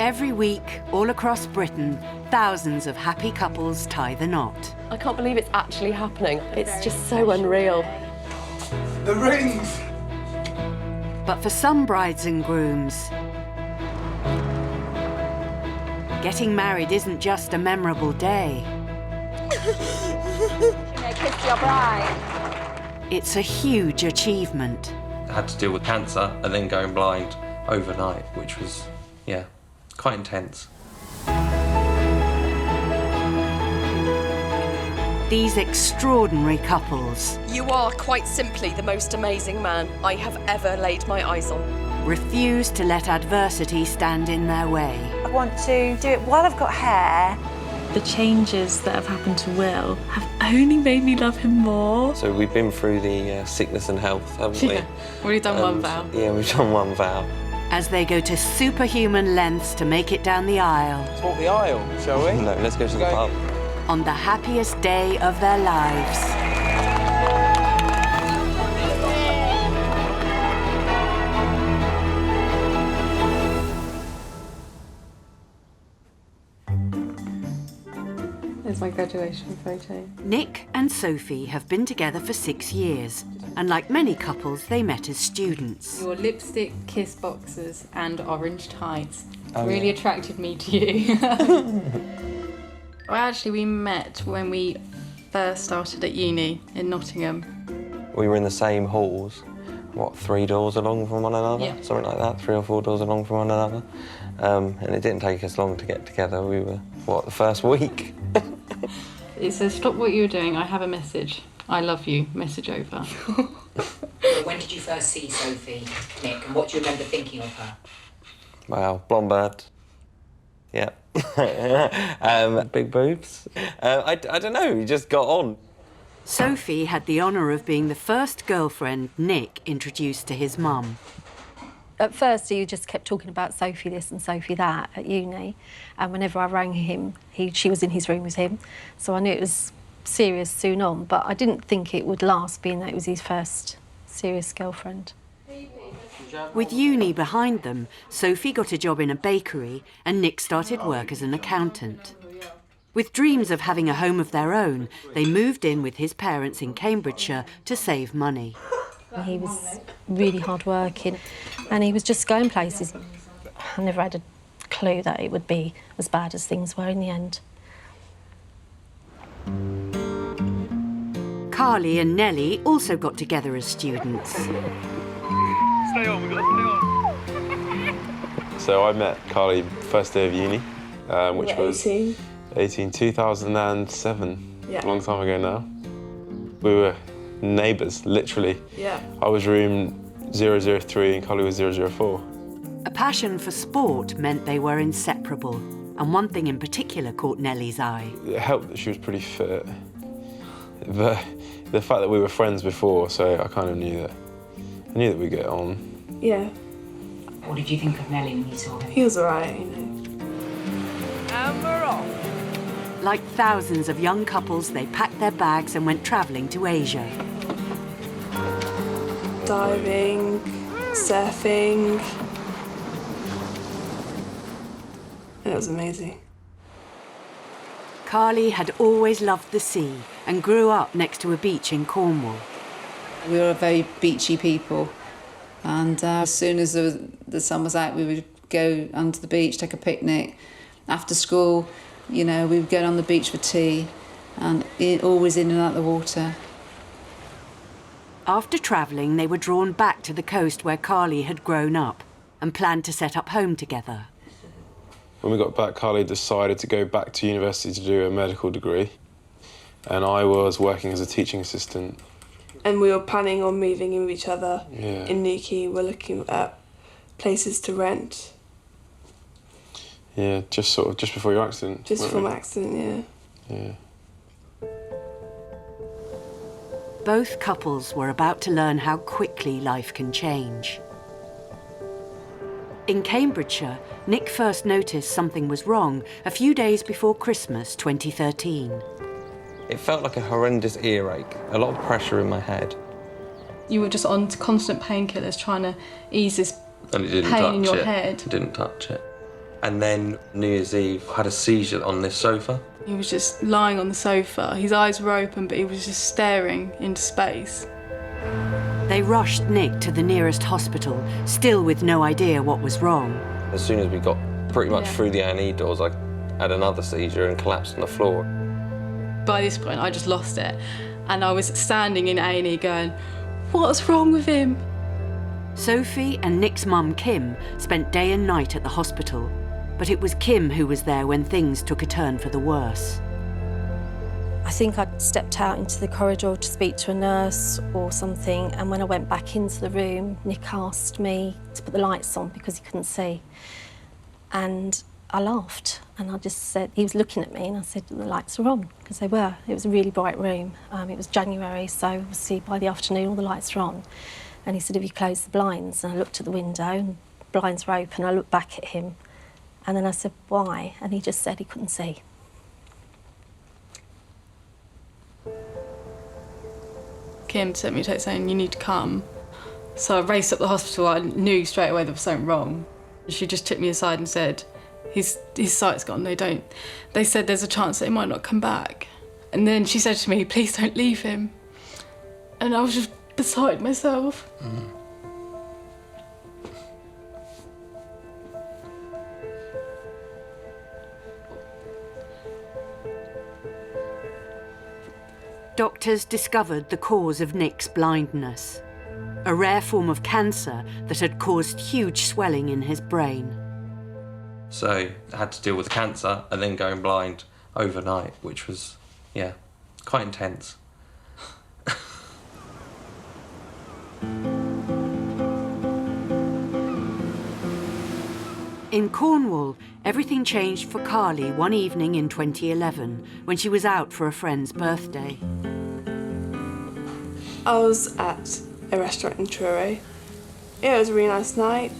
Every week, all across Britain, thousands of happy couples tie the knot. I can't believe it's actually happening. It's just so unreal. The rings! But for some brides and grooms, getting married isn't just a memorable day. Kiss your bride. It's a huge achievement. I had to deal with cancer and then going blind overnight, which was, yeah, quite intense. These extraordinary couples You are quite simply the most amazing man I have ever laid my eyes on. refuse to let adversity stand in their way. I want to do it while I've got hair. The changes that have happened to Will have only made me love him more. So we've been through the sickness and health, haven't we? Yeah, we've done one vow. Yeah, we've done one vow. As they go to superhuman lengths to make it down the aisle Let's walk the aisle, shall we? No, let's go to the pub. on the happiest day of their lives. There's my graduation photo. Nick and Sophie have been together for 6 years, and like many couples, they met as students. Your lipstick, kiss boxes and orange tights Oh, really yeah. attracted me to you. Well, actually, we met when we first started at uni in Nottingham. We were in the same halls, what, 3 doors along from one another? Yeah. Something like that, 3 or 4 doors along from one another. And it didn't take us long to get together. We were, what, the first week? It says, stop what you're doing, I have a message. I love you, message over. When did you first see Sophie, Nick, and what do you remember thinking of her? Wow, blonde bird. Yeah. Big boobs. I don't know, we just got on. Sophie had the honour of being the first girlfriend Nick introduced to his mum. At first, he just kept talking about Sophie this and Sophie that at uni. And whenever I rang him, she was in his room with him. So I knew it was serious soon on, but I didn't think it would last, being that it was his first serious girlfriend. With uni behind them, Sophie got a job in a bakery and Nick started work as an accountant. With dreams of having a home of their own, they moved in with his parents in Cambridgeshire to save money. He was really hard-working and he was just going places. I never had a clue that it would be as bad as things were in the end. Carly and Nellie also got together as students. Stay on, we've got to stay on. So I met Carly first day of uni, which was 2007, a long time ago now. We were neighbours, literally. Yeah. I was room 003 and Carly was 004. A passion for sport meant they were inseparable, and one thing in particular caught Nellie's eye. It helped that she was pretty fit, but the fact that we were friends before, so I kind of knew that we'd get on. Yeah, What did you think of Nelly when you saw her? he was alright, you know. And we're off. Like thousands of young couples, they packed their bags and went travelling to Asia. Diving, surfing. It was amazing. Carly had always loved the sea and grew up next to a beach in Cornwall. We were a very beachy people, and as soon as the sun was out, we would go onto the beach, take a picnic. After school, you know, we would go on the beach for tea, and always in and out the water. After travelling, they were drawn back to the coast where Carly had grown up and planned to set up home together. When we got back, Carly decided to go back to university to do a medical degree, and I was working as a teaching assistant. And we were planning on moving in with each other Yeah. in Newquay. We're looking at places to rent. Yeah, just before your accident. Just weren't from we? accident, yeah. Yeah. Both couples were about to learn how quickly life can change. In Cambridgeshire, Nick first noticed something was wrong a few days before Christmas 2013. It felt like a horrendous earache, a lot of pressure in my head. You were just on constant painkillers trying to ease this And it didn't pain touch in your it. head. It didn't touch it. And then New Year's Eve, had a seizure on this sofa. He was just lying on the sofa. His eyes were open, but he was just staring into space. They rushed Nick to the nearest hospital, still with no idea what was wrong. As soon as we got pretty much through the A&E doors, I had another seizure and collapsed on the floor. By this point, I just lost it. And I was standing in A&E going, what's wrong with him? Sophie and Nick's mum, Kim, spent day and night at the hospital, but it was Kim who was there when things took a turn for the worse. I think I'd stepped out into the corridor to speak to a nurse or something, and when I went back into the room, Nick asked me to put the lights on because he couldn't see. And I laughed, and I just said, he was looking at me, and I said, the lights are on, because they were. It was a really bright room. It was January, so obviously by the afternoon all the lights were on. And he said, have you closed the blinds? And I looked at the window, and the blinds were open. I looked back at him, and then I said, why? And he just said he couldn't see. Kim sent me a text saying, you need to come. So I raced up the hospital. I knew straight away there was something wrong. She just took me aside and said, his sight's gone. They said there's a chance that he might not come back. And then she said to me, please don't leave him. And I was just beside myself. Doctors discovered the cause of Nick's blindness, a rare form of cancer that had caused huge swelling in his brain. So I had to deal with cancer and then going blind overnight, which was, yeah, quite intense. In Cornwall, everything changed for Carly one evening in 2011 when she was out for a friend's birthday. I was at a restaurant in Truro. Yeah, it was a really nice night,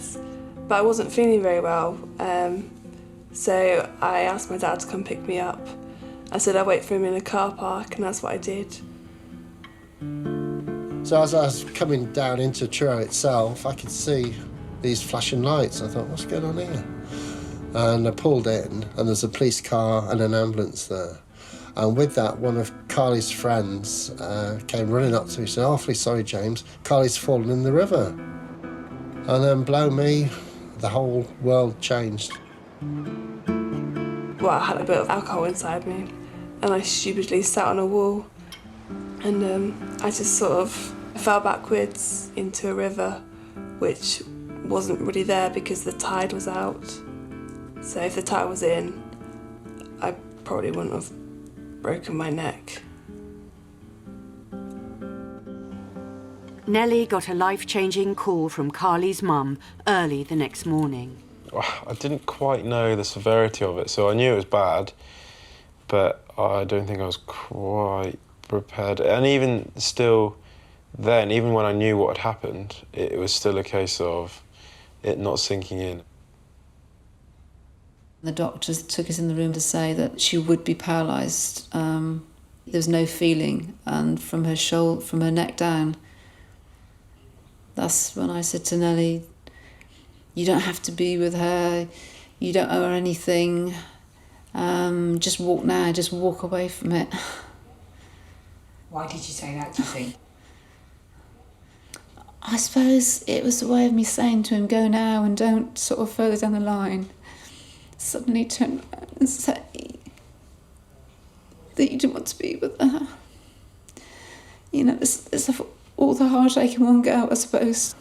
but I wasn't feeling very well. So I asked my dad to come pick me up. I said I'd wait for him in a car park, and that's what I did. So as I was coming down into Truro itself, I could see these flashing lights. I thought, what's going on here? And I pulled in, and there's a police car and an ambulance there. And with that, one of Carly's friends came running up to me and said, awfully sorry, James, Carly's fallen in the river. And then, blow me, the whole world changed. Well, I had a bit of alcohol inside me, and I stupidly sat on a wall, and I just sort of fell backwards into a river, which wasn't really there because the tide was out. So if the tide was in, I probably wouldn't have broken my neck. Nellie got a life-changing call from Carly's mum early the next morning. I didn't quite know the severity of it, so I knew it was bad, but I don't think I was quite prepared. And even still then, even when I knew what had happened, it was still a case of it not sinking in. The doctors took us in the room to say that she would be paralysed. There was no feeling, and from her neck down. That's when I said to Nellie, you don't have to be with her, you don't owe her anything, just walk now, just walk away from it. Why did you say that, do you think? I suppose it was a way of me saying to him, go now and don't sort of further down the line suddenly turn around and say that you didn't want to be with her. You know, there's all the heartache in one go, I suppose.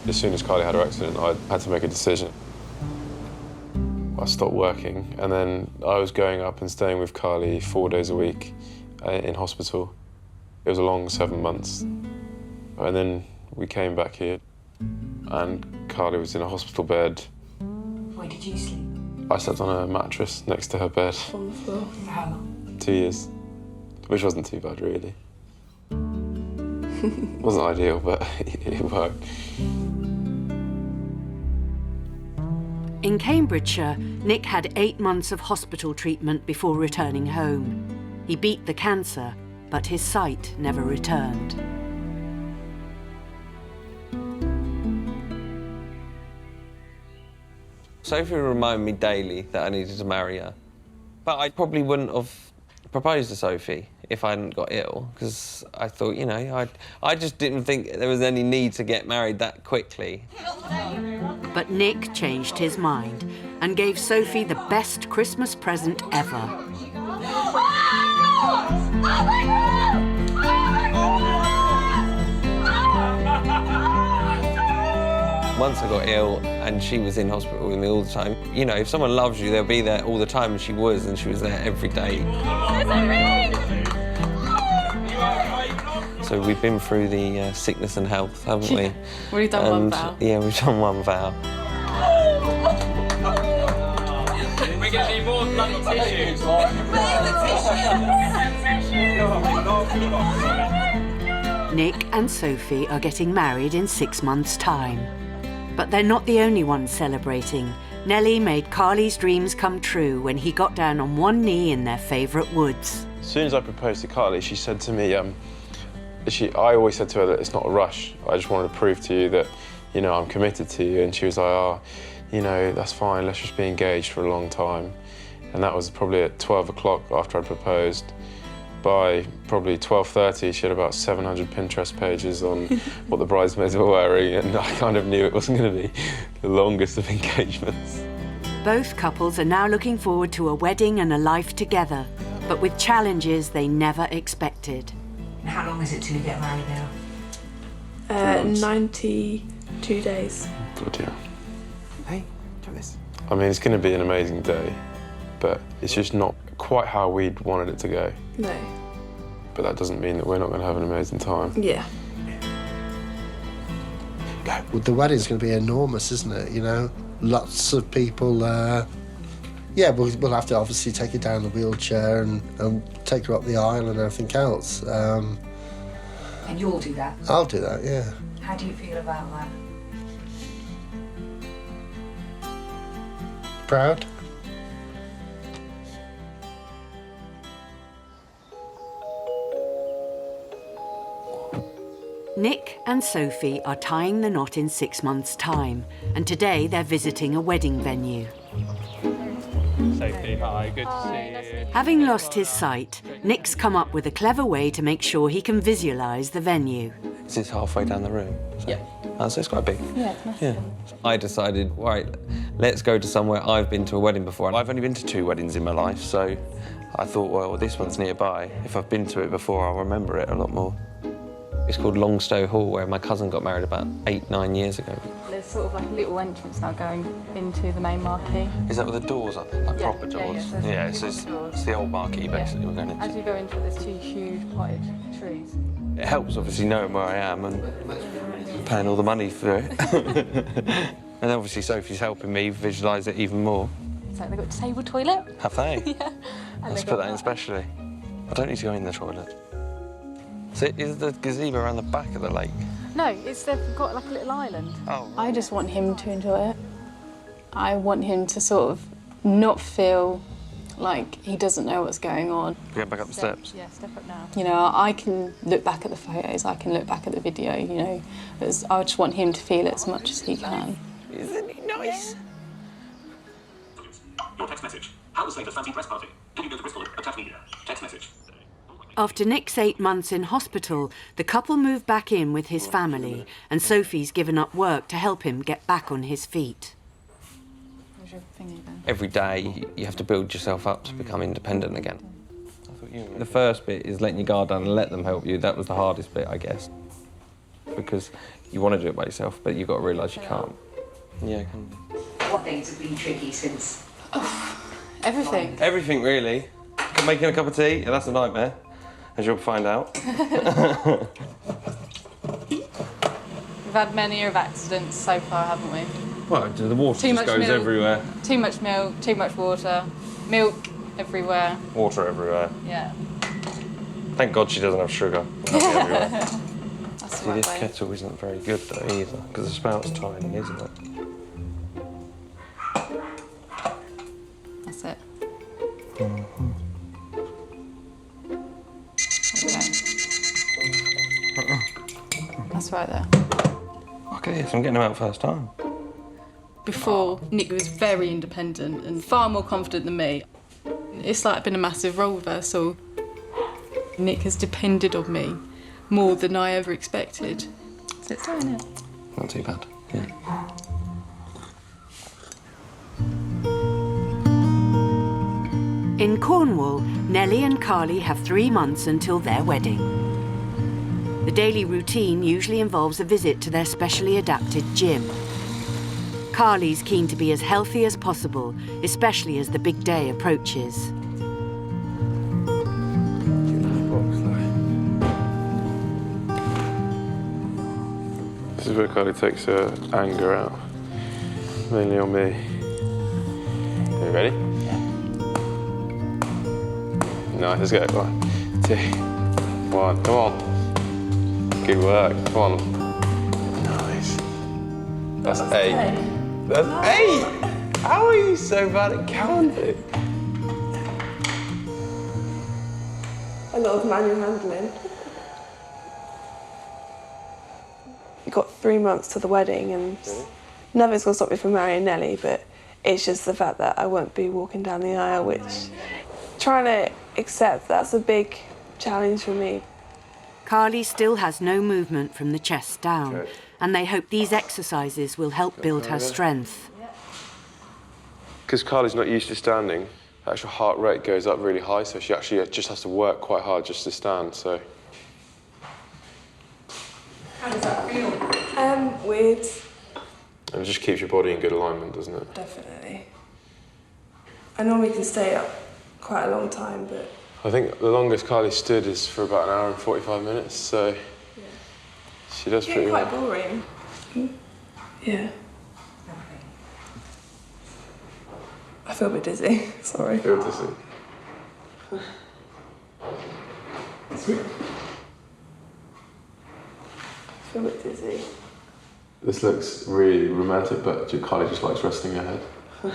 As soon as Carly had her accident, I had to make a decision. I stopped working, and then I was going up and staying with Carly 4 days a week in hospital. It was a long 7 months. And then we came back here, and Carly was in a hospital bed. Where did you sleep? I slept on a mattress next to her bed. On the floor. For how long? 2 years, which wasn't too bad, really. Wasn't ideal, but it worked. In Cambridgeshire, Nick had 8 months of hospital treatment before returning home. He beat the cancer, but his sight never returned. Sophie would remind me daily that I needed to marry her. But I probably wouldn't have proposed to Sophie if I hadn't got ill, because I thought, you know, I just didn't think there was any need to get married that quickly. But Nick changed his mind and gave Sophie the best Christmas present ever. Once I got ill and she was in hospital with me all the time, you know, if someone loves you, they'll be there all the time, and she was there every day. So we've been through the sickness and health, haven't we? We've done one vow. Yeah, we've done one vow. We're going to need more bloody tissues. Nick and Sophie are getting married in 6 months' time. But they're not the only ones celebrating. Nellie made Carly's dreams come true when he got down on one knee in their favourite woods. As soon as I proposed to Carly, she said to me, I always said to her that it's not a rush. I just wanted to prove to you that, you know, I'm committed to you. And she was like, oh, you know, that's fine, let's just be engaged for a long time. And that was probably at 12 o'clock after I proposed. By probably 12:30, she had about 700 Pinterest pages on what the bridesmaids were wearing, and I kind of knew it wasn't going to be the longest of engagements. Both couples are now looking forward to a wedding and a life together, but with challenges they never expected. How long is it till you get married now? 92 days. Good, yeah. Hey, try this. I mean, it's going to be an amazing day, but it's just not quite how we'd wanted it to go. No. But that doesn't mean that we're not going to have an amazing time. Yeah. Well, the wedding's going to be enormous, isn't it? You know, lots of people. Yeah, we'll have to obviously take her down the wheelchair and take her up the aisle and everything else. And you'll do that? I'll do that, yeah. How do you feel about that? Proud. Nick and Sophie are tying the knot in 6 months' time, and today they're visiting a wedding venue. Sophie, hi, good to see you. Having lost his sight, Nick's come up with a clever way to make sure he can visualise the venue. Is this halfway down the room? Yeah. Oh, so it's quite big. Yeah, it's massive. Yeah. I decided, right, let's go to somewhere I've been to a wedding before. I've only been to 2 weddings in my life, so I thought, well, this one's nearby. If I've been to it before, I'll remember it a lot more. It's called Longstow Hall, where my cousin got married about 8-9 years ago. There's sort of like a little entrance now going into the main marquee. Is that with the doors up there, like Yeah, proper yeah, doors? yeah, Yeah, there's it's doors. the old marquee, basically, we're going into. As you go into it, there's 2 huge potted trees. It helps, obviously, knowing where I am and paying all the money for it. And obviously Sophie's helping me visualise it even more. So they've got a disabled toilet. Have they? Yeah. Let's put that in specially. I don't need to go in the toilet. So is the gazebo around the back of the lake? No, they've got like a little island. Oh. I just want him to enjoy it. I want him to sort of not feel like he doesn't know what's going on. We're going back up the steps? Yeah, step up now. You know, I can look back at the photos, I can look back at the video, you know. I just want him to feel it as much as he can. Isn't it nice? Your text message. How was Slater's fancy press party? Did you go to Bristol? Attach me here. Text message. After Nick's 8 months in hospital, the couple moved back in with his family, and Sophie's given up work to help him get back on his feet. Where's your thingy then? Every day you have to build yourself up to become independent again. The first bit is letting your guard down and let them help you. That was the hardest bit, I guess. Because you want to do it by yourself, but you've got to realise you can't. Yeah, it can be. What things have been tricky since? Everything. Everything, really. Making a cup of tea, yeah, that's a nightmare, as you'll find out. We've had many of accidents so far, haven't we? Well, the water Too just much goes milk. everywhere. Too much milk, too much water. Milk everywhere. Water everywhere. Yeah. Thank God she doesn't have sugar. That'd be everywhere. That's See, the right this way. kettle isn't very good though either, because the spout's tiny, isn't it? That's it. Mm-hmm. Okay. That's right there. Okay, yes, I'm getting them out first time. Before, Nick was very independent and far more confident than me. It's like been a massive role reversal. Nick has depended on me more than I ever expected. So it's doing it. Not too bad, yeah. In Cornwall, Nellie and Carly have 3 months until their wedding. The daily routine usually involves a visit to their specially adapted gym. Carly's keen to be as healthy as possible, especially as the big day approaches. This is where Carly takes her anger out, mainly on me. Are you ready? Yeah. Nice, let's go. 1, 2, 1, come on. Good work, come on. Nice. That's 8. That's 8! How are you so bad at counting? A lot of manual handling. Got 3 months to the wedding, and nothing's going to stop me from marrying Nellie, but it's just the fact that I won't be walking down the aisle, which trying to accept that's a big challenge for me. Carly still has no movement from the chest down, and they hope these exercises will help build her strength. Because Carly's not used to standing, her actual heart rate goes up really high, so she actually just has to work quite hard just to stand, so. How does that feel? Weird. And it just keeps your body in good alignment, doesn't it? Definitely. I normally can stay up quite a long time, but... I think the longest Carly stood is for about 1 hour and 45 minutes, so she does pretty well. Quite boring. Yeah. I feel a bit dizzy, sorry. I feel dizzy. Sweet. I feel a bit dizzy. This looks really romantic, but Carly just likes resting her head. I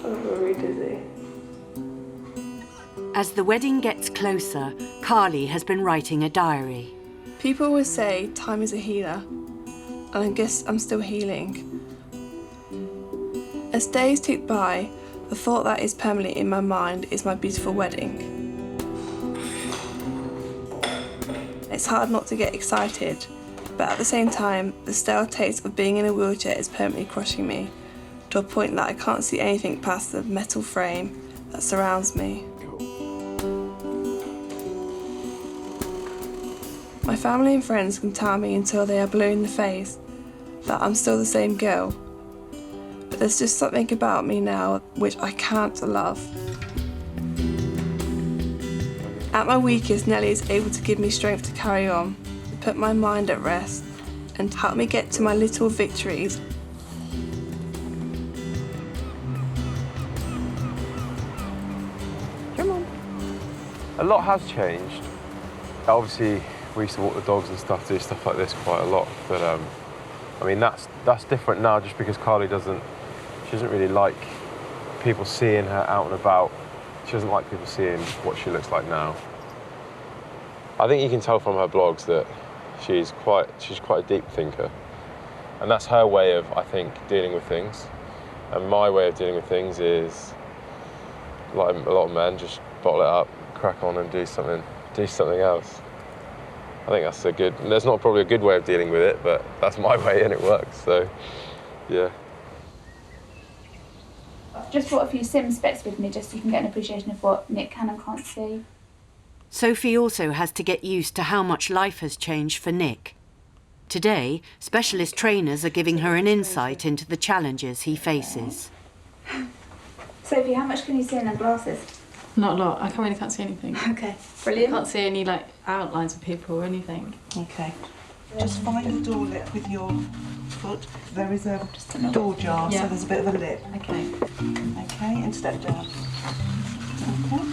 feel really dizzy. As the wedding gets closer, Carly has been writing a diary. People always say time is a healer, and I guess I'm still healing. As days tick by, the thought that is permanently in my mind is my beautiful wedding. It's hard not to get excited, but at the same time, the stale taste of being in a wheelchair is permanently crushing me, to a point that I can't see anything past the metal frame that surrounds me. My family and friends can tell me until they are blue in the face that I'm still the same girl. But there's just something about me now which I can't love. At my weakest, Nellie is able to give me strength to carry on, put my mind at rest, and help me get to my little victories. Come on. A lot has changed. Obviously, we used to walk the dogs and stuff, do stuff like this quite a lot, but I mean, that's different now just because Carly she doesn't really like people seeing her out and about. She doesn't like people seeing what she looks like now. I think you can tell from her blogs that she's quite a deep thinker. And that's her way of, I think, dealing with things. And my way of dealing with things is, like a lot of men, just bottle it up, crack on and do something else. I think that's there's not probably a good way of dealing with it, but that's my way and it works, so, yeah. I've just brought a few sim specs with me just so you can get an appreciation of what Nick can and can't see. Sophie also has to get used to how much life has changed for Nick. Today, specialist trainers are giving her an insight into the challenges he faces. Sophie, how much can you see in them glasses? Not a lot. I really can't see anything. Okay, brilliant. I can't see any outlines of people or anything. Okay. Just find the door lip with your foot. There is a door jar, so there's a bit of a lip. Okay. Okay, and step down. Okay.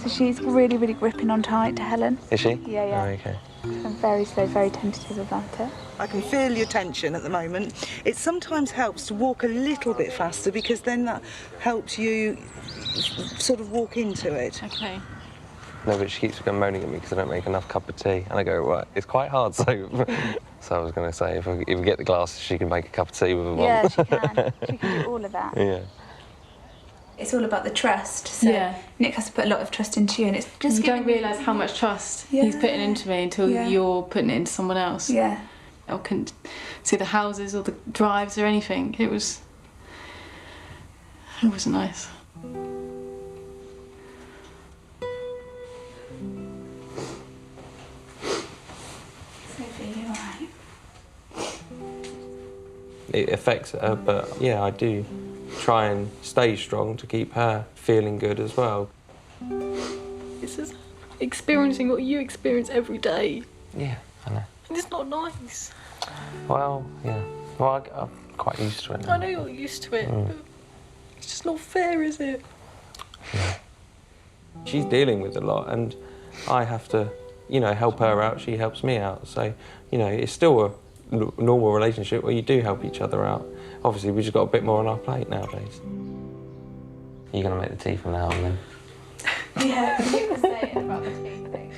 So she's really, really gripping on tight to Helen. Is she? Yeah, yeah. Oh, okay. I'm very slow, very tentative about it. I can feel your tension at the moment. It sometimes helps to walk a little bit faster because then that helps you sort of walk into it. Okay. No, but she keeps moaning at me because I don't make enough cup of tea. And I go, right, it's quite hard, so So I was going to say, if we get the glasses, she can make a cup of tea with them on. Yeah, she can. She can do all of that. Yeah. It's all about the trust. So Nick has to put a lot of trust into you, and it's just you don't realise how much trust he's putting into me until you're putting it into someone else. Yeah. I couldn't see the houses or the drives or anything. It wasn't nice. Sophie, you alright? It affects her, but yeah, I do try and stay strong to keep her feeling good as well. It's just experiencing what you experience every day. Yeah, I know. And it's not nice. Well, yeah. Well, I'm quite used to it now. I know you're used to it, but it's just not fair, is it? Yeah. She's dealing with a lot, and I have to, you know, help her out. She helps me out. So, you know, it's still a normal relationship where you do help each other out. Obviously, we've just got a bit more on our plate nowadays. You're going to make the tea from now on, then? Yeah, you were saying about the tea thing.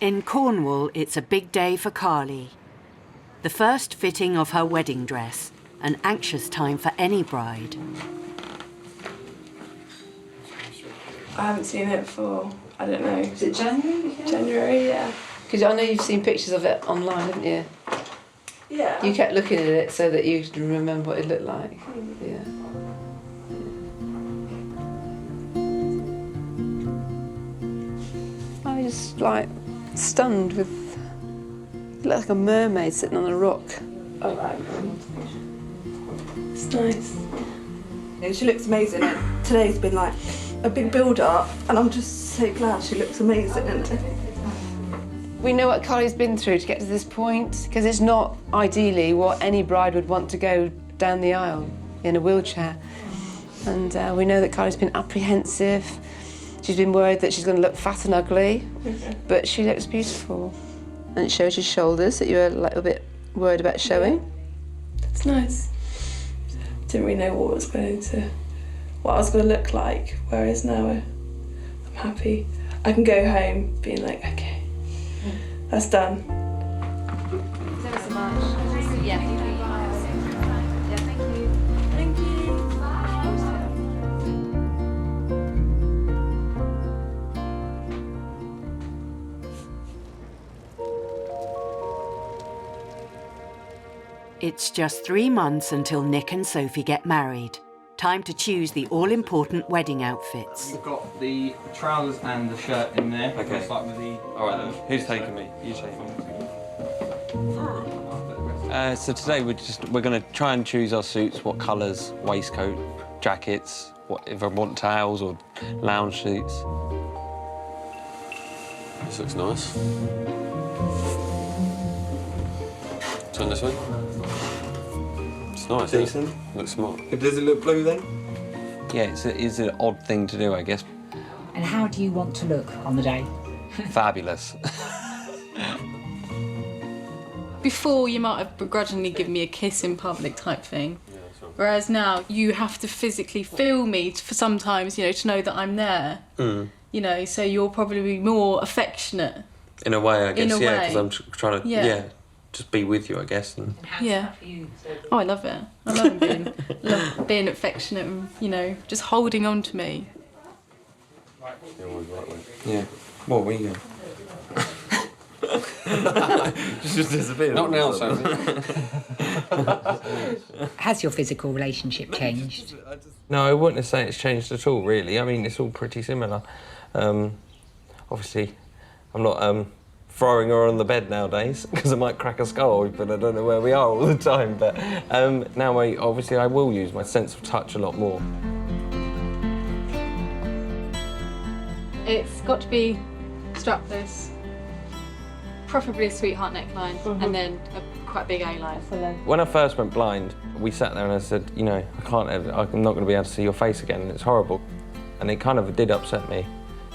In Cornwall, it's a big day for Carly. The first fitting of her wedding dress, an anxious time for any bride. I haven't seen it for, I don't know. Is it January? January, yeah. Because I know you've seen pictures of it online, haven't you? Yeah. You kept looking at it so that you can remember what it looked like. Yeah. I was just like stunned with, it looked like a mermaid sitting on a rock. Oh, right. It's nice. Yeah, she looks amazing. And today's been like a big build-up, and I'm just so glad she looks amazing. We know what Carly's been through to get to this point, because it's not ideally what any bride would want to go down the aisle in a wheelchair. And we know that Carly's been apprehensive. She's been worried that she's going to look fat and ugly, but she looks beautiful. And it shows your shoulders that you're a little bit worried about showing. It's nice. Didn't really know what I was going to look like, whereas now I'm happy. I can go home being like, okay, that's done. Thank you so much. Yeah, thank you. Yeah, thank you. Thank you. It's just 3 months until Nick and Sophie get married. Time to choose the all-important wedding outfits. We've got the trousers and the shirt in there. Okay. Let's start with the... All right, then. Who's taking me? You take me. So today we're going to try and choose our suits, what colours, waistcoat, jackets, if I want towels or lounge suits. This looks nice. Turn this way. It's nice. Decent. Looks smart. Does it look blue then? Yeah, it's an odd thing to do, I guess. And how do you want to look on the day? Fabulous. Before, you might have begrudgingly given me a kiss in public type thing. Whereas now, you have to physically feel me for sometimes, you know, to know that I'm there. You know, so you're probably more affectionate. In a way, I guess, In a yeah, way. because I'm trying to, just be with you, I guess. And Yeah. Oh, I love it. I love being affectionate and, you know, just holding on to me. yeah. What were you going? Just disappeared. Not now, Sophie. Has your physical relationship changed? No, I wouldn't say it's changed at all, really. I mean, it's all pretty similar. Obviously, I'm not throwing her on the bed nowadays because I might crack a skull open. I don't know where we are all the time. But now, obviously, I will use my sense of touch a lot more. It's got to be strapless, preferably a sweetheart neckline, and then a quite big A-line. When I first went blind, we sat there and I said, you know, I'm not going to be able to see your face again, and it's horrible. And it kind of did upset me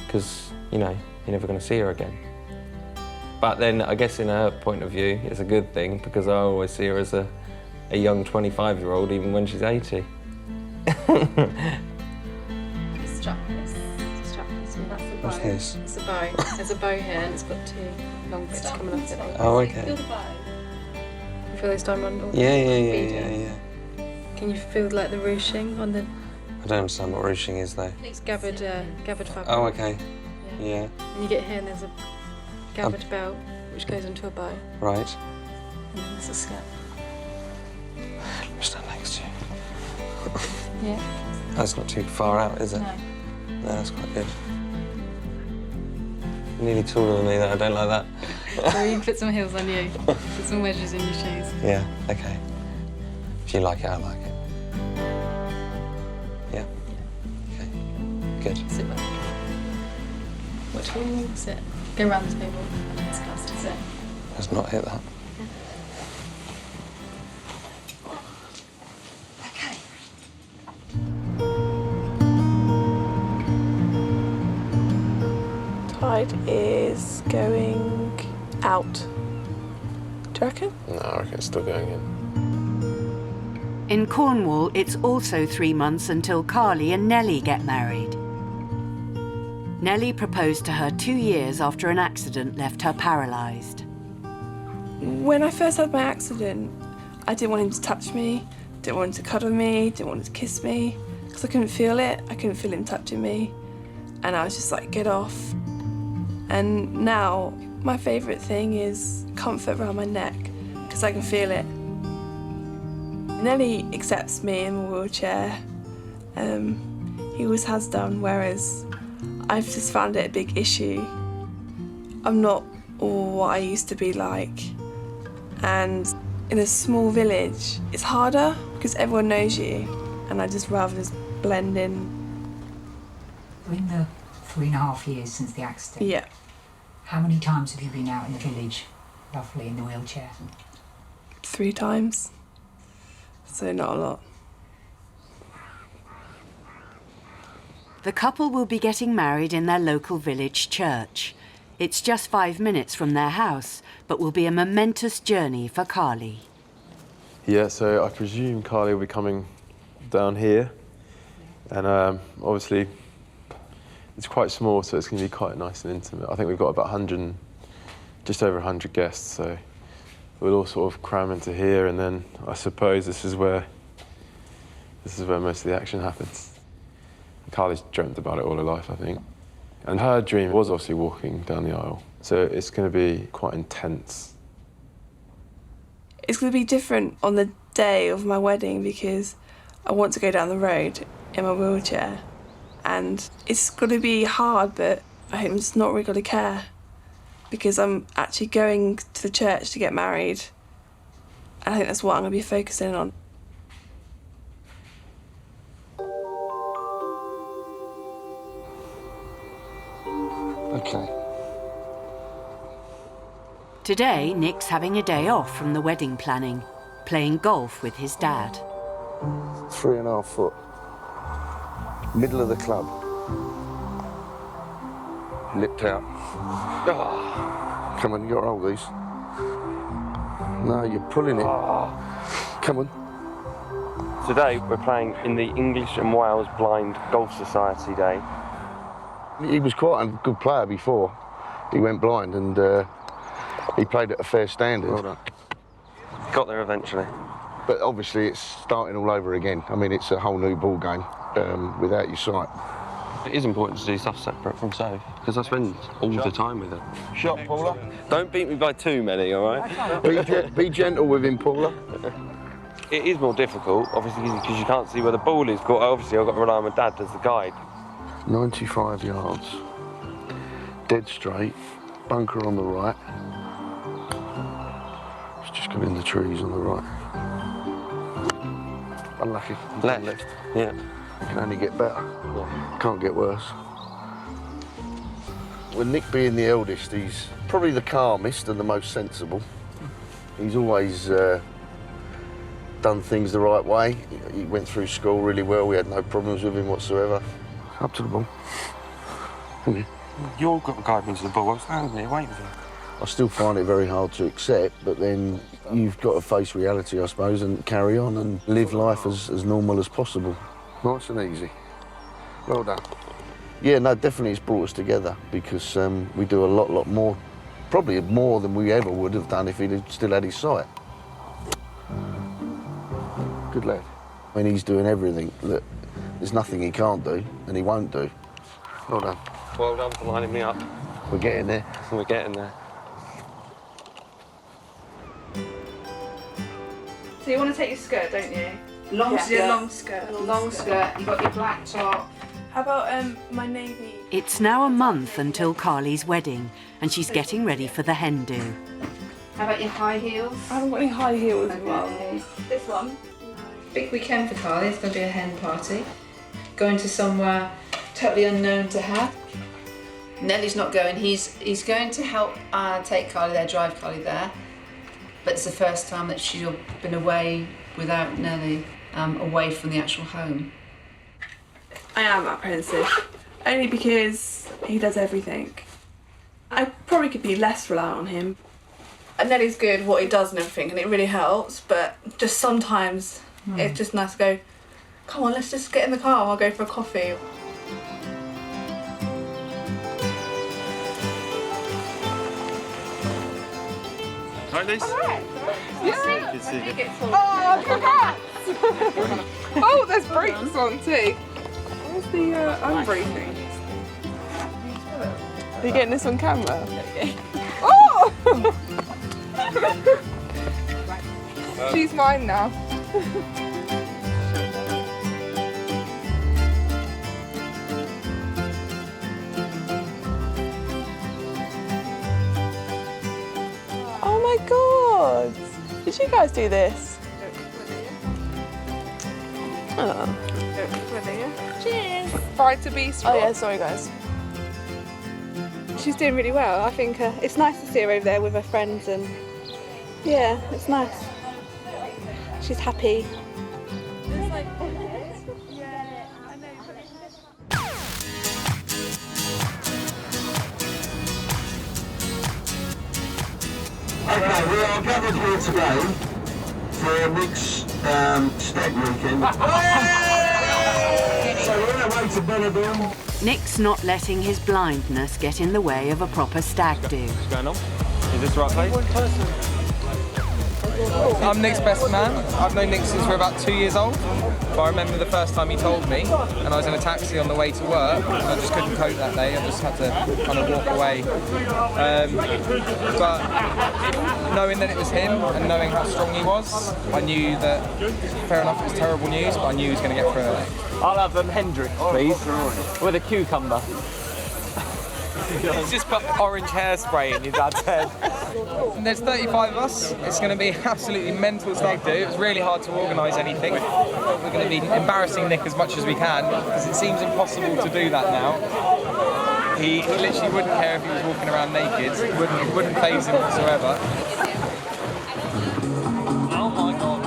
because, you know, you're never going to see her again. But then I guess in her point of view, it's a good thing because I always see her as a young 25-year-old even when she's 80. Strapless, What's this? It's a bow. There's a bow here and it's got 2 long bits coming off it. Oh, okay. You feel those diamond bundles? Yeah. Can you feel like the ruching on the... I don't understand what ruching is though. It's gathered fabric. Oh, okay. Yeah. And you get here and there's a gathered belt which goes onto a bow. Right. And then there's a skirt. Let me stand next to you. Yeah. That's not too far out, is it? No. No, that's quite good. You're nearly taller than me, though. I don't like that. So you can put some heels on you. Put some wedges in your shoes. Yeah, okay. If you like it, I like it. Yeah? Okay. Good. Sit back. Watch me. Sit. Go round the table. Sit. Let's not hit that. Tide is going out. Do you reckon? No, I reckon it's still going in. In Cornwall, it's also 3 months until Carly and Nellie get married. Nellie proposed to her 2 years after an accident left her paralysed. When I first had my accident, I didn't want him to touch me, didn't want him to cuddle me, didn't want him to kiss me, because I couldn't feel it. I couldn't feel him touching me. And I was just like, get off. And now, my favourite thing is comfort around my neck, because I can feel it. Nellie accepts me in my wheelchair. He always has done, whereas I've just found it a big issue. I'm not what I used to be like. And in a small village, it's harder because everyone knows you, and I just rather just blend in. In the 3.5 years since the accident, Yeah. how many times have you been out in the village, roughly, in the wheelchair? 3 times. So not a lot. The couple will be getting married in their local village church. It's just 5 minutes from their house, but will be a momentous journey for Carly. Yeah, so I presume Carly will be coming down here. And obviously, it's quite small, so it's going to be quite nice and intimate. I think we've got about 100, just over 100 guests, so we'll all sort of cram into here, and then I suppose this is where most of the action happens. Carly's dreamt about it all her life, I think. And her dream was obviously walking down the aisle, so it's going to be quite intense. It's going to be different on the day of my wedding because I want to go down the road in my wheelchair. And it's going to be hard, but I'm just not really going to care because I'm actually going to the church to get married. And I think that's what I'm going to be focusing on. Okay. Today, Nick's having a day off from the wedding planning, playing golf with his dad. 3.5 foot. Middle of the club. Lipped out. Oh. Come on, you got to hold these. No, you're pulling it. Come on. Today, we're playing in the English and Wales Blind Golf Society Day. He was quite a good player before he went blind, and he played at a fair standard. Well done. Got there eventually. But obviously it's starting all over again. I mean, it's a whole new ball game without your sight. It is important to do stuff separate from Soph, because I spend all the time with her. Shot, Paula. Don't beat me by too many, all right? Be gentle with him, Paula. It is more difficult, obviously, because you can't see where the ball is. Obviously, I've got to rely on my dad as the guide. 95 yards. Dead straight. Bunker on the right. It's just got in the trees on the right. Unlucky. Left. Yeah. It can only get better. Yeah. Can't get worse. With Nick being the eldest, he's probably the calmest and the most sensible. He's always done things the right way. He went through school really well. We had no problems with him whatsoever. Up to the ball. Come here. You're got to guide me to the ball. I'm standing here waiting for you. I still find it very hard to accept, but then you've got to face reality, I suppose, and carry on and live life as normal as possible. Nice and easy. Well done. Yeah, no, definitely it's brought us together because we do a lot more, probably more than we ever would have done if he'd still had his sight. Good lad. I mean, he's doing everything that there's nothing he can't do and he won't do. Well done. Well done for lining me up. We're getting there. We're getting there. So you want to take your skirt, don't you? Long Long skirt. Long skirt, you've got your black top. How about my navy? It's now a month until Carly's wedding, and she's getting ready for the hen do. How about your high heels? I haven't got any high heels as well. Okay. This one? Big weekend for Carly, it's going to be a hen party. Going to somewhere totally unknown to her. Nelly's not going, he's going to help take Carly there, drive Carly there. But it's the first time that she's been away without Nelly, away from the actual home. I am apprehensive, only because he does everything. I probably could be less reliant on him. And Nelly's good at what he does and everything, and it really helps, but just sometimes it's just nice to go, come on, let's just get in the car and I'll go for a coffee. Right, Liz? Yeah. Good to see you. Oh, congrats! Oh, there's brakes on too. Where's the unbrake thing? Are you getting this on camera? Oh! She's mine now. Oh my god! Did you guys do this? Oh. Cheers! Bride to be. Oh yeah, sorry guys. She's doing really well. I think it's nice to see her over there with her friends, and yeah, it's nice. She's happy. Okay, we are gathered here today for Nick's stag weekend. So we're on our way to Benidorm. Nick's not letting his blindness get in the way of a proper stag do. What's going on? Is this the right place? I'm Nick's best man. I've known Nick since we're about 2 years old. But I remember the first time he told me, and I was in a taxi on the way to work, and I just couldn't cope that day. I just had to kind of walk away. But knowing that it was him and knowing how strong he was, I knew that, fair enough, it was terrible news, but I knew he was going to get through it. I'll have Hendrix, please, with a cucumber. He's just put orange hairspray in your dad's head. And there's 35 of us. It's going to be absolutely mental stag do. It's really hard to organise anything. We're going to be embarrassing Nick as much as we can because it seems impossible to do that now. He literally wouldn't care if he was walking around naked. It wouldn't faze him whatsoever. Oh my god.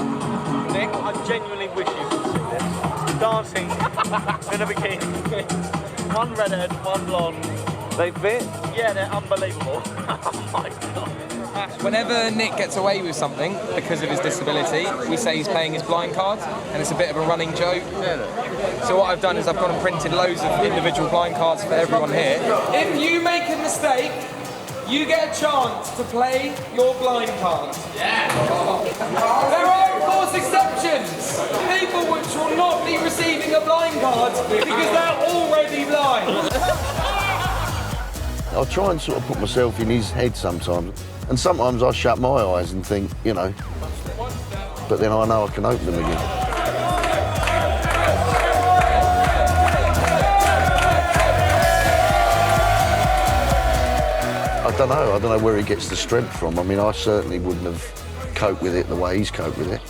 Nick, I genuinely wish you could see this. Dancing in a bikini. One redhead, one blonde. They fit? Yeah, they're unbelievable. Oh my god. Whenever Nick gets away with something because of his disability, we say he's playing his blind card, and it's a bit of a running joke. So what I've done is I've gone and printed loads of individual blind cards for everyone here. If you make a mistake, you get a chance to play your blind card. Yeah. There are, of course, exceptions. People which will not be receiving a blind card because they're already blind. I try and sort of put myself in his head sometimes. And sometimes I shut my eyes and think, you know, but then I know I can open them again. I don't know where he gets the strength from. I mean, I certainly wouldn't have coped with it the way he's coped with it.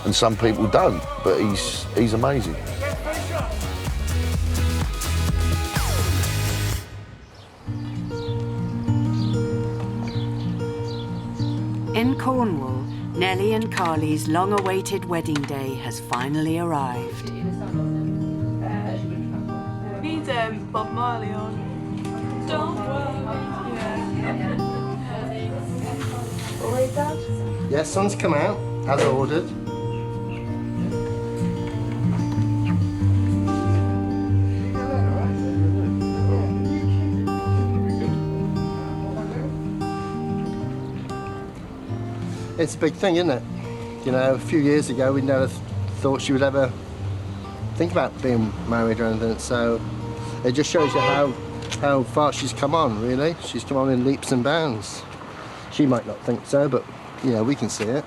And some people don't, but he's amazing. In Cornwall, Nellie and Carly's long-awaited wedding day has finally arrived. Need Bob Marley on. Don't worry. All right, Dad? Yes, sun's come out, as ordered. It's a big thing, isn't it? You know, a few years ago, we never thought she would ever think about being married or anything, so it just shows you how far she's come on, really. She's come on in leaps and bounds. She might not think so, but, you know, we can see it.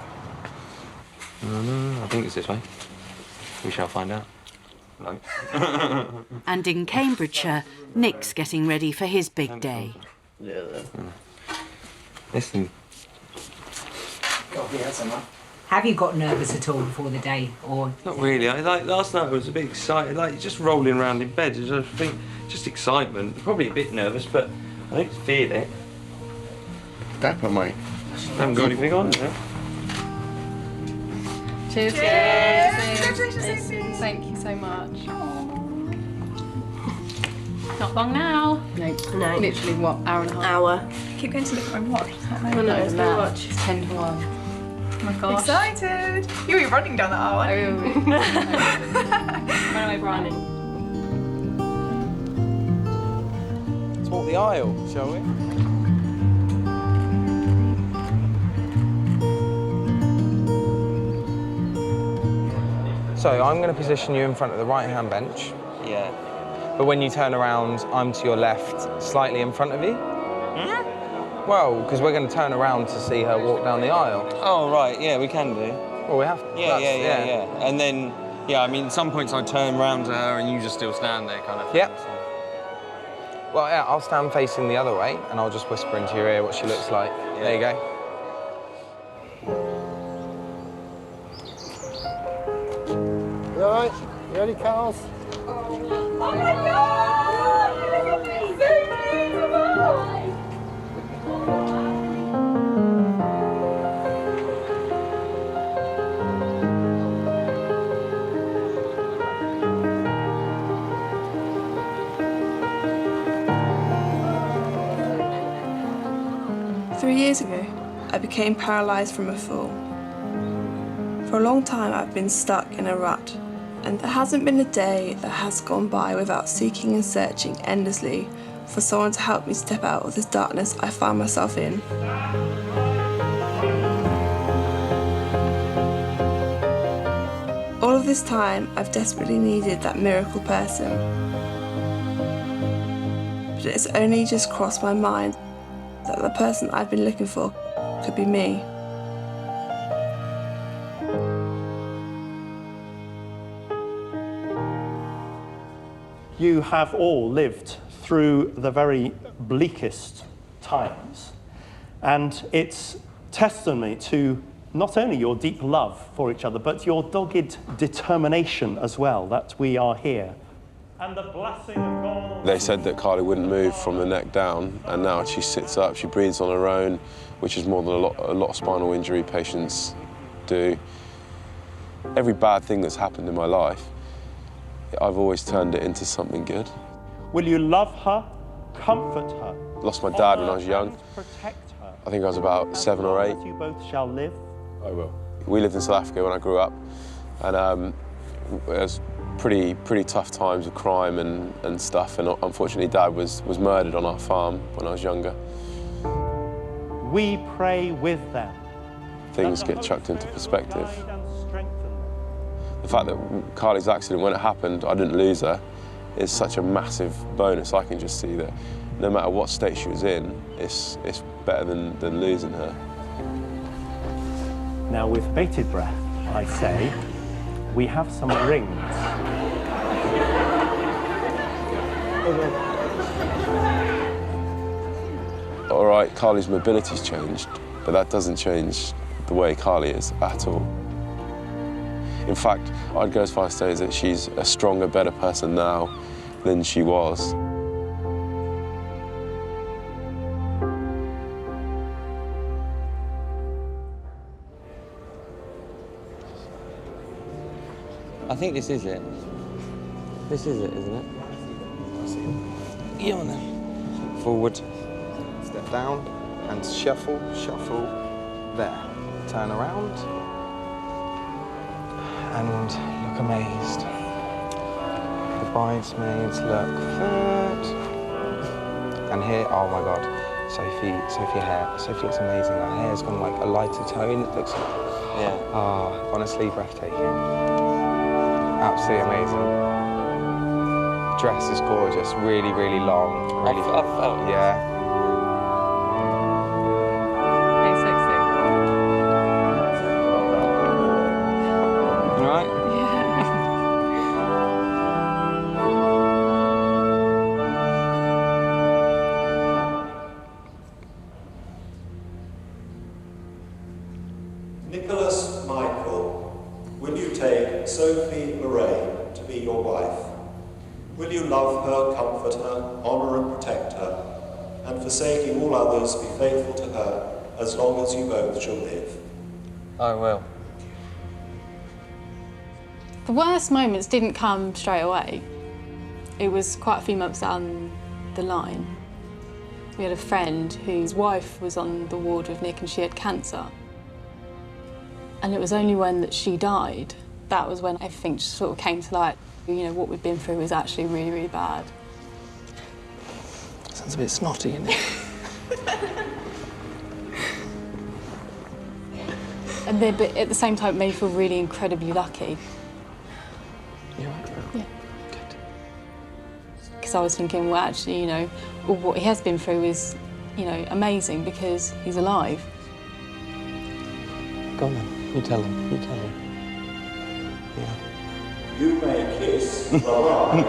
No, I think it's this way. We shall find out. No. And in Cambridgeshire, Nick's getting ready for his big day. Yeah. Listen. Have you got nervous at all before the day, or...? Not really. Last night I was a bit excited, just rolling around in bed. I think just excitement. Probably a bit nervous, but I don't feel it. Dapper, mate. I haven't got anything on, is it? Cheers. Congratulations. Thank you so much. Not long now. No. Literally, what, hour and a half? Hour. Keep going to look at my watch. It's not my It's my watch. watch. It's 10 to 1. Oh my gosh. Excited! You'll be running down that aisle. I will be. When am I running? Let's walk the aisle, shall we? So I'm going to position you in front of the right-hand bench. Yeah. But when you turn around, I'm to your left, slightly in front of you. Well, because we're going to turn around to see her walk down the aisle. Oh, right, yeah, we can do. Well, we have to. Yeah. And then, yeah, I mean, some points I turn round to her and you just still stand there kind of thing. Yep. So. Well, yeah, I'll stand facing the other way and I'll just whisper into your ear what she looks like. Yeah. There you go. You all right? You ready, Carls? Oh my God! So beautiful! 3 years ago, I became paralysed from a fall. For a long time, I've been stuck in a rut, and there hasn't been a day that has gone by without seeking and searching endlessly for someone to help me step out of this darkness I find myself in. All of this time, I've desperately needed that miracle person. But it's only just crossed my mind that the person I've been looking for could be me. You have all lived through the very bleakest times, and it's testimony to not only your deep love for each other, but your dogged determination as well, that we are here. And the blessing of God. They said that Carly wouldn't move from the neck down, and now she sits up, she breathes on her own, which is more than a lot of spinal injury patients do. Every bad thing that's happened in my life, I've always turned it into something good. Will you love her, comfort her? Lost my dad when I was young. Protect her. I think I was about 7 or 8. You both shall live. I will. We lived in South Africa when I grew up, and it was pretty tough times with crime and stuff, and unfortunately Dad was murdered on our farm when I was younger. We pray with them. Things get chucked into perspective. The fact that Carly's accident, when it happened, I didn't lose her, is such a massive bonus. I can just see that no matter what state she was in, it's better than losing her. Now, with bated breath, I say, we have some rings. All right, Carly's mobility's changed, but that doesn't change the way Carly is at all. In fact, I'd go as far as to say that she's a stronger, better person now than she was. I think this is it. This is it, isn't it? Yeah, on then. Forward. Step down and shuffle, shuffle. There. Turn around. And look amazed. The bridesmaids look good. And here, oh my God. Sophie hair. Sophie looks amazing. Her hair's gone like a lighter tone. It looks, honestly breathtaking. Absolutely amazing. Dress is gorgeous. Really, really long. Really, I felt it. Yeah. Nicholas Michael, will you take Sophie Lorraine to be your wife? Will you love her, comfort her, honour and protect her, and forsaking all others, be faithful to her as long as you both shall live? I will. The worst moments didn't come straight away. It was quite a few months down the line. We had a friend whose wife was on the ward with Nick and she had cancer. And it was only when she died, that was when everything just sort of came to light. You know, what we'd been through was actually really, really bad. Sounds a bit snotty, isn't it? And then, but at the same time, it made me feel really incredibly lucky. You all right? Yeah. Good. Because I was thinking, well, actually, you know, what he has been through is, you know, amazing because he's alive. Go on then. You tell him. You tell him. Yeah. You may kiss the bride.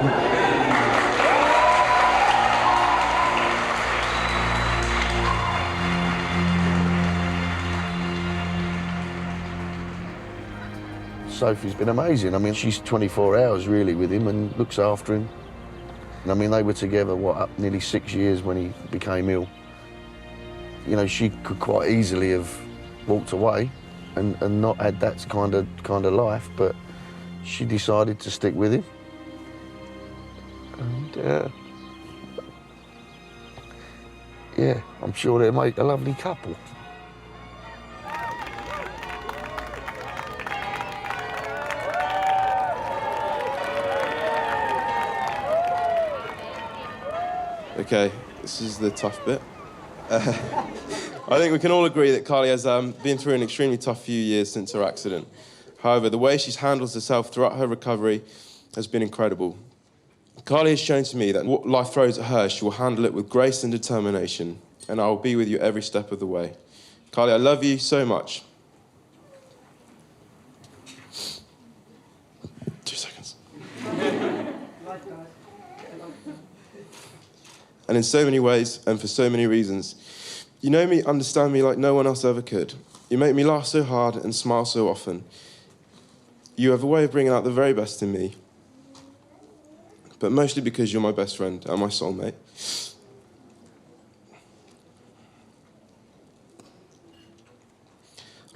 Sophie's been amazing. I mean, she's 24 hours really with him and looks after him. And I mean, they were together, nearly 6 years when he became ill. You know, she could quite easily have walked away and not had that kind of life, but she decided to stick with him. And yeah, I'm sure they'll make a lovely couple. Okay, this is the tough bit. I think we can all agree that Carly has been through an extremely tough few years since her accident. However, the way she's handled herself throughout her recovery has been incredible. Carly has shown to me that what life throws at her, she will handle it with grace and determination, and I will be with you every step of the way. Carly, I love you so much. 2 seconds. And in so many ways, and for so many reasons. You know me, understand me like no one else ever could. You make me laugh so hard and smile so often. You have a way of bringing out the very best in me. But mostly because you're my best friend and my soulmate.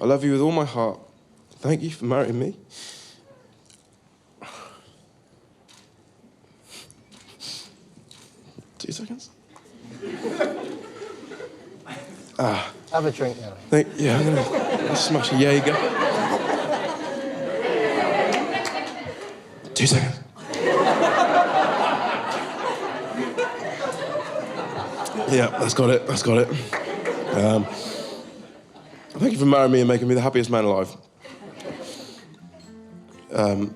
I love you with all my heart. Thank you for marrying me. Two seconds. Have a drink now. Yeah, I'm gonna smash a Jaeger. 2 seconds. Yeah, that's got it. Thank you for marrying me and making me the happiest man alive.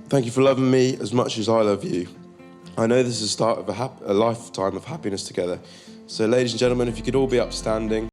Thank you for loving me as much as I love you. I know this is the start of a lifetime of happiness together. So, ladies and gentlemen, if you could all be upstanding.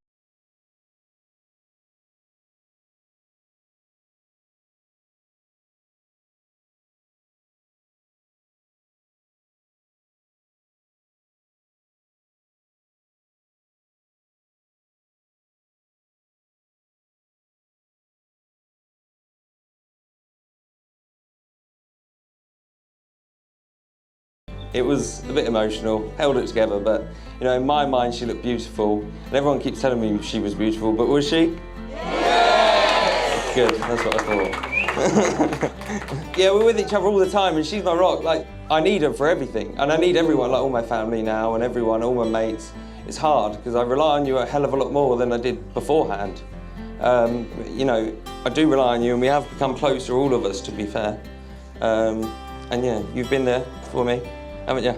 It was a bit emotional, held it together, but you know, in my mind she looked beautiful, and everyone keeps telling me she was beautiful, but was she? Yes! Good, that's what I thought. Yeah, we're with each other all the time, and she's my rock. Like, I need her for everything, and I need everyone, like all my family now, and everyone, all my mates. It's hard, because I rely on you a hell of a lot more than I did beforehand. You know, I do rely on you, and we have become closer, all of us, to be fair. And yeah, you've been there for me, haven't you?